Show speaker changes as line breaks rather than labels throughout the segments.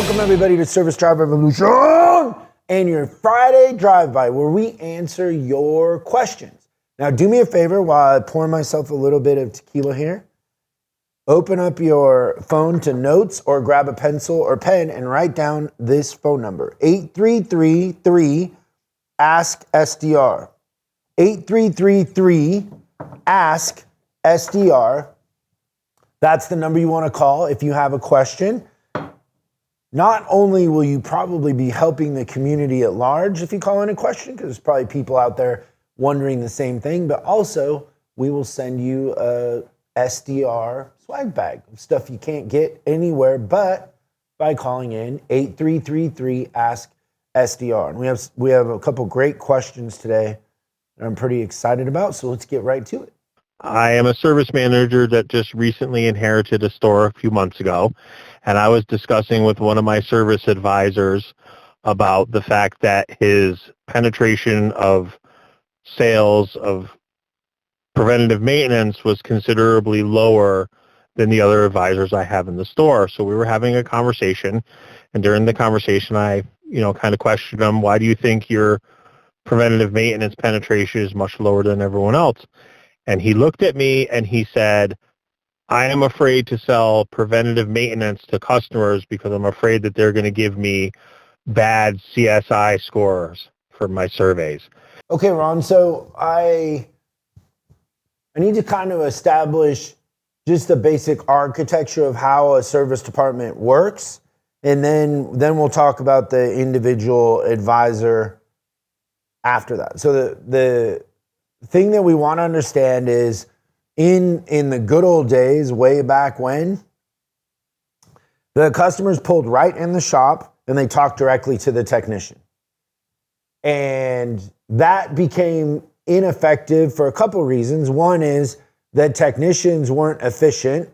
Welcome everybody to Service Drive Revolution and your Friday drive-by where we answer your questions. Now do me a favor while I pour myself a little bit of tequila here. Open up your phone to notes or grab a pencil or pen and write down this phone number, 8333-ASK-SDR. 8333-ASK-SDR. That's the number you want to call if you have a question. Not only will you probably be helping the community at large if you call in a question, because there's probably people out there wondering the same thing, but also we will send you a SDR swag bag of stuff you can't get anywhere but by calling in 8333-ASK-SDR. And we have a couple great questions today that I'm pretty excited about, so let's get right to it.
I am a service manager that just recently inherited a store a few months ago, and I was discussing with one of my service advisors about the fact that his penetration of sales of preventative maintenance was considerably lower than the other advisors I have in the store. So we were having a conversation, and during the conversation I, kind of questioned him, why do you think your preventative maintenance penetration is much lower than everyone else? And he looked at me and he said, I am afraid to sell preventative maintenance to customers because I'm afraid that they're going to give me bad CSI scores for my surveys.
Okay, Ron, so I need to kind of establish just the basic architecture of how a service department works, and then we'll talk about the individual advisor after that. So the thing that we want to understand is in the good old days, way back when, the customers pulled right in the shop and they talked directly to the technician. And that became ineffective for a couple reasons. One is that technicians weren't efficient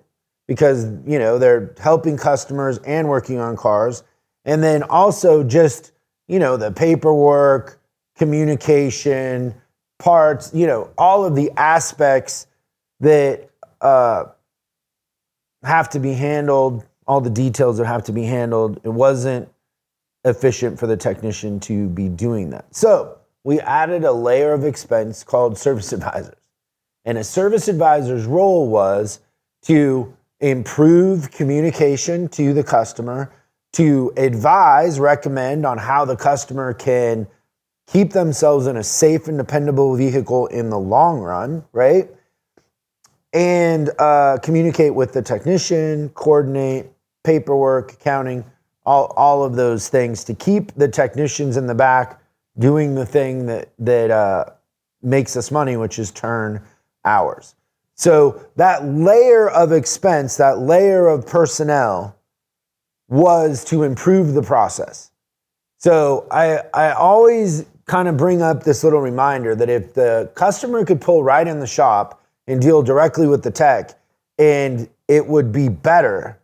because, they're helping customers and working on cars. And then also just, the paperwork, communication, parts, all of the aspects that have to be handled, all the details that have to be handled. It wasn't efficient for the technician to be doing that. So we added a layer of expense called service advisors. And a service advisor's role was to improve communication to the customer, to advise, recommend on how the customer can keep themselves in a safe and dependable vehicle in the long run, right? And communicate with the technician, coordinate, paperwork, accounting, all of those things to keep the technicians in the back doing the thing that makes us money, which is turn hours. So that layer of expense, that layer of personnel was to improve the process. So I always kind of bring up this little reminder that if the customer could pull right in the shop and deal directly with the tech and it would be better,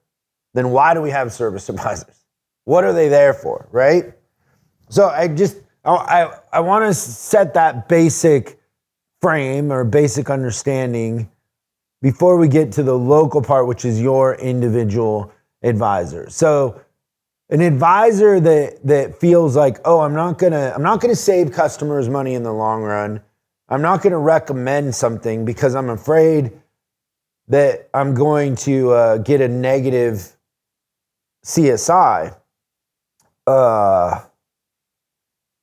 then why do we have service advisors? What are they there for, right? So I want to set that basic frame or basic understanding before we get to the local part, which is your individual advisor. So an advisor that feels like, oh, I'm not gonna save customers money in the long run. I'm not gonna recommend something because I'm afraid that I'm going to get a negative CSI.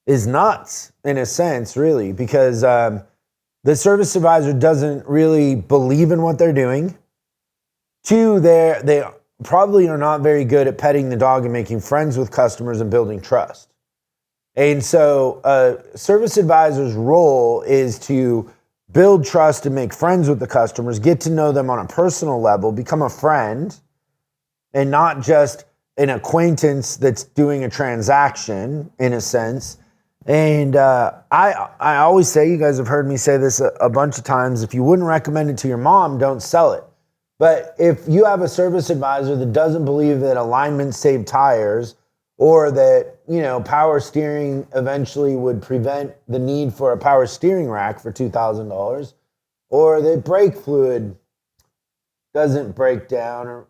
Is nuts in a sense, really, because the service advisor doesn't really believe in what they're doing. Two, they probably are not very good at petting the dog and making friends with customers and building trust. And so a service advisor's role is to build trust and make friends with the customers, get to know them on a personal level, become a friend, and not just an acquaintance that's doing a transaction in a sense. And I always say, you guys have heard me say this a bunch of times, if you wouldn't recommend it to your mom, don't sell it. But if you have a service advisor that doesn't believe that alignments save tires, or that, power steering eventually would prevent the need for a power steering rack for $2,000, or that brake fluid doesn't break down, or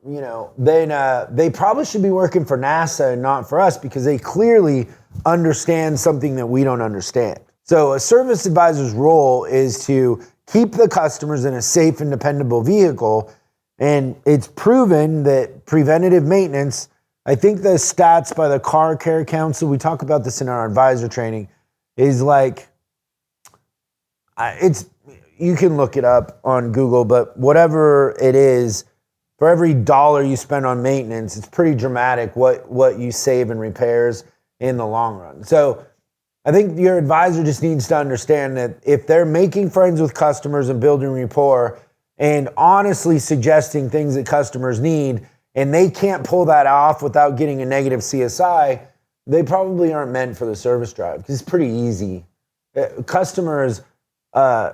then they probably should be working for NASA and not for us, because they clearly understand something that we don't understand. So a service advisor's role is to keep the customers in a safe and dependable vehicle. And it's proven that preventative maintenance, I think the stats by the Car Care Council, we talk about this in our advisor training, is like, you can look it up on Google, but whatever it is, for every dollar you spend on maintenance, it's pretty dramatic what you save in repairs in the long run. So I think your advisor just needs to understand that if they're making friends with customers and building rapport and honestly suggesting things that customers need, and they can't pull that off without getting a negative CSI, they probably aren't meant for the service drive, because it's pretty easy. Customers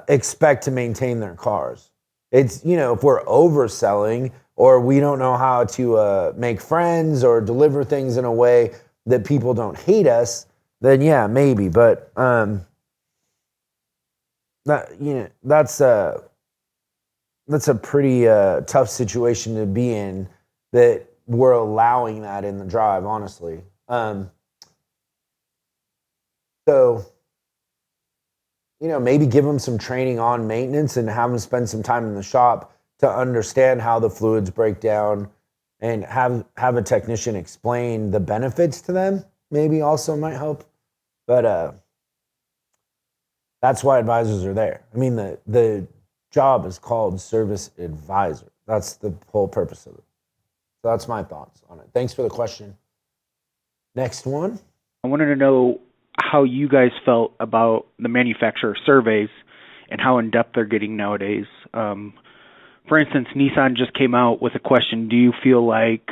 expect to maintain their cars. It's, if we're overselling or we don't know how to make friends or deliver things in a way that people don't hate us, then yeah, maybe. But that's a pretty tough situation to be in, that we're allowing that in the drive, honestly. So maybe give them some training on maintenance and have them spend some time in the shop to understand how the fluids break down, and have a technician explain the benefits to them. Maybe also might help. But that's why advisors are there. I mean, the job is called service advisor. That's the whole purpose of it. So that's my thoughts on it. Thanks for the question. Next one.
I wanted to know how you guys felt about the manufacturer surveys and how in-depth they're getting nowadays. For instance, Nissan just came out with a question: do you feel like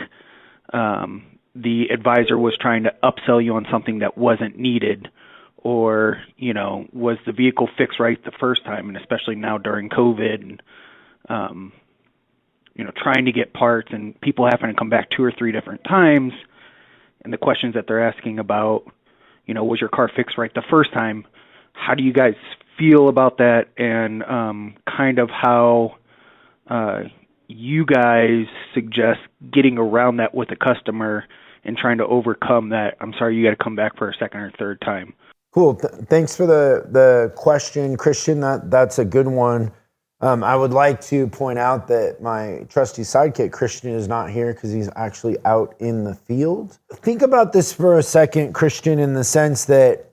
the advisor was trying to upsell you on something that wasn't needed? Or, was the vehicle fixed right the first time? And especially now during COVID, and, trying to get parts and people having to come back 2 or 3 different times. And the questions that they're asking about, was your car fixed right the first time? How do you guys feel about that? And kind of how you guys suggest getting around that with a customer and trying to overcome that, I'm sorry, you got to come back for a second or third time.
Cool. Thanks for the question, Christian. That's a good one. I would like to point out that my trusty sidekick, Christian, is not here because he's actually out in the field. Think about this for a second, Christian, in the sense that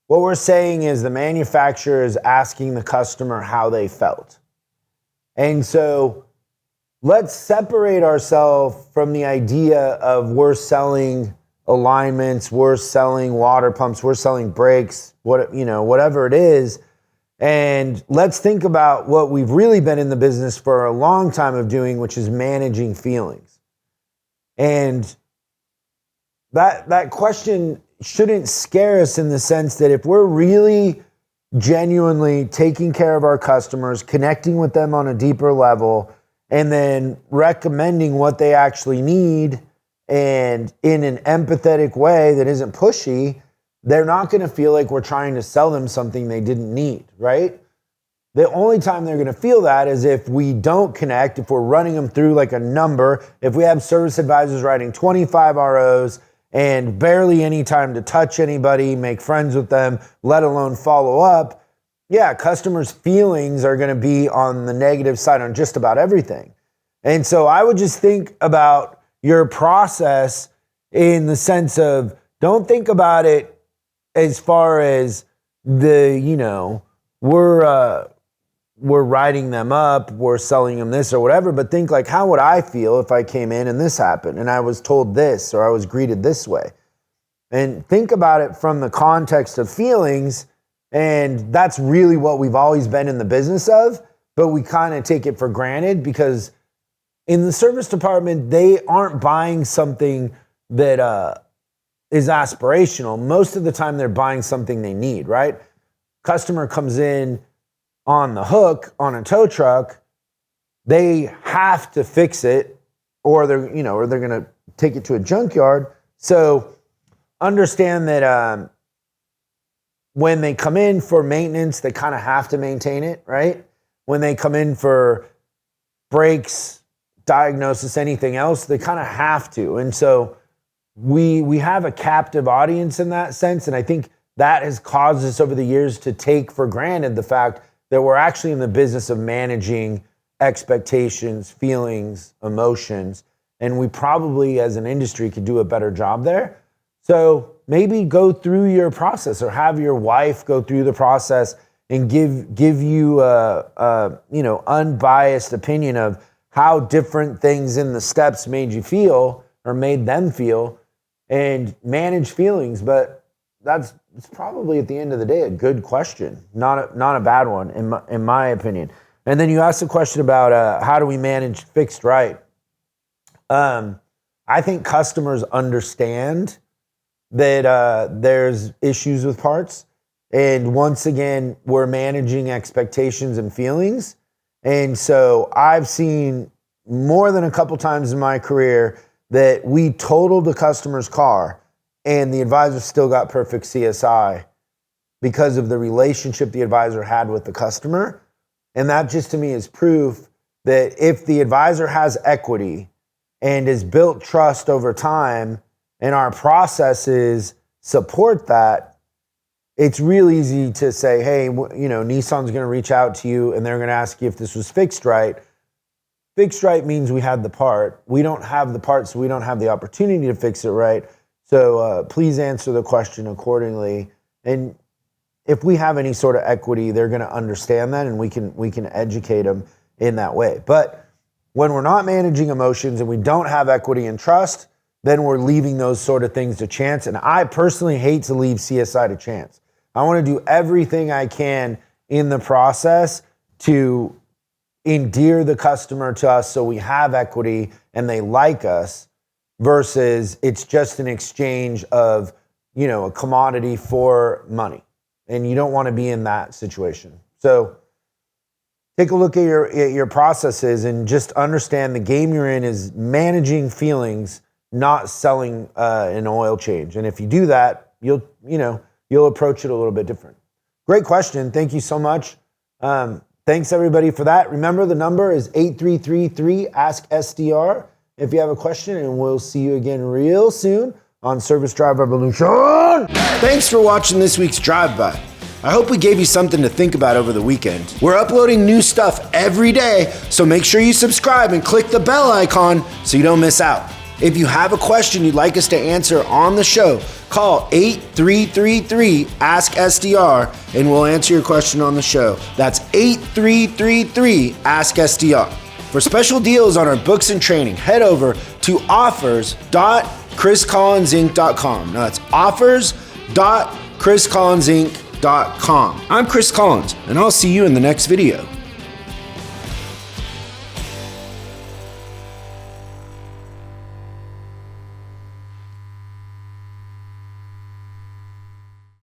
what we're saying is the manufacturer is asking the customer how they felt. And so let's separate ourselves from the idea of we're selling alignments, we're selling water pumps, we're selling brakes, whatever it is. And let's think about what we've really been in the business for a long time of doing, which is managing feelings. And that question shouldn't scare us, in the sense that if we're really genuinely taking care of our customers, connecting with them on a deeper level, and then recommending what they actually need, and in an empathetic way that isn't pushy, they're not going to feel like we're trying to sell them something they didn't need, right? The only time they're going to feel that is if we don't connect, if we're running them through like a number, if we have service advisors writing 25 ROs and barely any time to touch anybody, make friends with them, let alone follow up. Yeah, customers' feelings are going to be on the negative side on just about everything. And so I would just think about your process in the sense of, don't think about it as far as we're writing them up, we're selling them this or whatever, but think like, how would I feel if I came in and this happened and I was told this or I was greeted this way? And think about it from the context of feelings. And that's really what we've always been in the business of, but we kind of take it for granted, because in the service department, they aren't buying something that is aspirational. Most of the time they're buying something they need, right? Customer comes in on the hook on a tow truck, they have to fix it, or they're going to take it to a junkyard. So understand that when they come in for maintenance, they kind of have to maintain it, right? When they come in for brakes, diagnosis, anything else. They kind of have to. And so we have a captive audience in that sense. And I think that has caused us over the years to take for granted the fact that we're actually in the business of managing expectations, feelings, emotions. And we probably as an industry could do a better job there. So maybe go through your process, or have your wife go through the process and give you a unbiased opinion of how different things in the steps made you feel or made them feel, and manage feelings. But it's probably at the end of the day a good question, not a bad one in my opinion. And then you asked a question about how do we manage fixed right. I think customers understand that there's issues with parts. And once again, we're managing expectations and feelings. And so I've seen more than a couple times in my career that we totaled a customer's car and the advisor still got perfect CSI because of the relationship the advisor had with the customer. And that just to me is proof that if the advisor has equity and has built trust over time, and our processes support that, it's real easy to say, hey, Nissan's going to reach out to you and they're going to ask you if this was fixed right. Fixed right means we had the part. We don't have the part, so we don't have the opportunity to fix it right. So please answer the question accordingly. And if we have any sort of equity, they're going to understand that, and we can educate them in that way. But when we're not managing emotions and we don't have equity and trust, then we're leaving those sort of things to chance. And I personally hate to leave CSI to chance. I want to do everything I can in the process to endear the customer to us so we have equity and they like us, versus it's just an exchange of, a commodity for money. And you don't want to be in that situation. So take a look at your processes and just understand the game you're in is managing feelings, not selling an oil change. And if you do that, you'll approach it a little bit different. Great question. Thank you so much. Thanks everybody for that. Remember, the number is 8333-ASK-SDR if you have a question, and we'll see you again real soon on Service Drive Revolution. Thanks for watching this week's Drive By. I hope we gave you something to think about over the weekend. We're uploading new stuff every day, so make sure you subscribe and click the bell icon so you don't miss out. If you have a question you'd like us to answer on the show, call 8333-ASK-SDR and we'll answer your question on the show. That's 8333-ASK-SDR. For special deals on our books and training, head over to offers.chriscollinsinc.com. Now that's offers.chriscollinsinc.com. I'm Chris Collins, and I'll see you in the next video.